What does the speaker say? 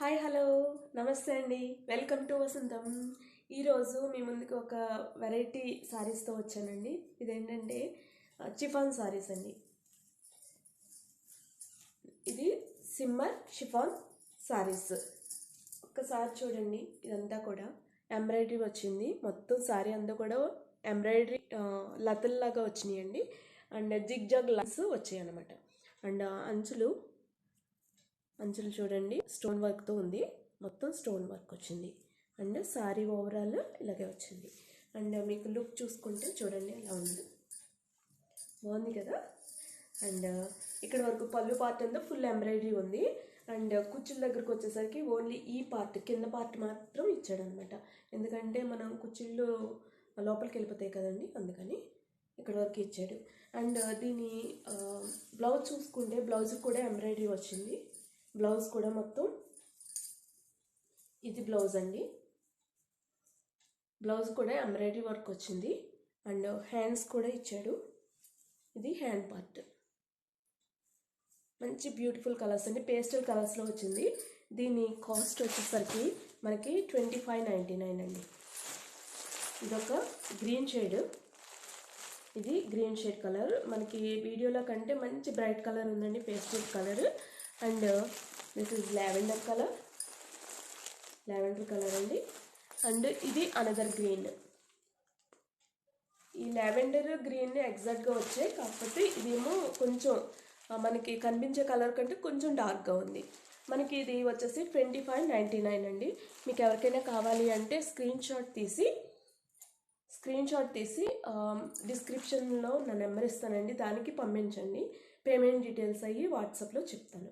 Hi hello నమస్తే అండి. Welcome to వసంతం. ఈరోజు మీ ముందుకు ఒక వెరైటీ శారీస్తో వచ్చానండి. ఇదేంటంటే చిఫాన్ శారీస్ అండి. ఇది సిమ్మర్ షిఫాన్ శారీస్. ఒక్కసారి చూడండి, ఇదంతా కూడా ఎంబ్రాయిడరీ వచ్చింది. మొత్తం శారీ అంతా కూడా ఎంబ్రాయిడరీ లతల్లాగా వచ్చినాయండి. అండ్ జిగ్ జగ్ లైన్స్ వచ్చాయి అన్నమాట. అండ్ అంచులు చూడండి, స్టోన్ వర్క్తో ఉంది. మొత్తం స్టోన్ వర్క్ వచ్చింది. అండ్ శారీ ఓవరాల్ ఇలాగే వచ్చింది. అండ్ మీకు లుక్ చూసుకుంటే చూడండి ఎలా ఉంది, బాగుంది కదా. అండ్ ఇక్కడ వరకు పళ్ళు పార్ట్ అంతా ఫుల్ ఎంబ్రాయిడరీ ఉంది. అండ్ కుచ్చుల దగ్గరకు వచ్చేసరికి ఓన్లీ ఈ పార్ట్, కింద పార్ట్ మాత్రం ఇచ్చాడనమాట. ఎందుకంటే మనం కుచ్చుళ్ళు లోపలికి వెళ్ళిపోతాయి కదండి, అందుకని ఇక్కడ వరకు ఇచ్చాడు. అండ్ దీని బ్లౌజ్ చూసుకుంటే బ్లౌజ్ కూడా ఎంబ్రాయిడరీ వచ్చింది. బ్లౌజ్ కూడా మొత్తం ఇది బ్లౌజ్ అండి. బ్లౌజ్ కూడా ఎంబ్రాయిడరీ వర్క్ వచ్చింది. అండ్ హ్యాండ్స్ కూడా ఇచ్చాడు. ఇది హ్యాండ్ పార్ట్. మంచి బ్యూటిఫుల్ కలర్స్ అండి, పేస్టల్ కలర్స్లో వచ్చింది. దీని కాస్ట్ వచ్చేసరికి మనకి 25.99 అండి. ఇదొక గ్రీన్ షేడ్. ఇది గ్రీన్ షేడ్ కలర్. మనకి వీడియోలో కంటే మంచి బ్రైట్ కలర్ ఉందండి, pastel colour. And this is lavender colour అండి. అండ్ ఇది అనదర్ గ్రీన్. ఈ లావెండర్ గ్రీన్ ఎగ్జాక్ట్గా వచ్చాయి, కాకపోతే ఇదేమో కొంచెం మనకి కనిపించే కలర్ కంటే కొంచెం డార్క్గా ఉంది. మనకి ఇది వచ్చేసి 25.99 అండి. మీకు ఎవరికైనా కావాలి అంటే స్క్రీన్ షాట్ తీసి డిస్క్రిప్షన్లో నా నెంబర్ ఇస్తానండి, దానికి పంపించండి. పేమెంట్ డీటెయిల్స్ అయ్యి వాట్సాప్లో చెప్తాను.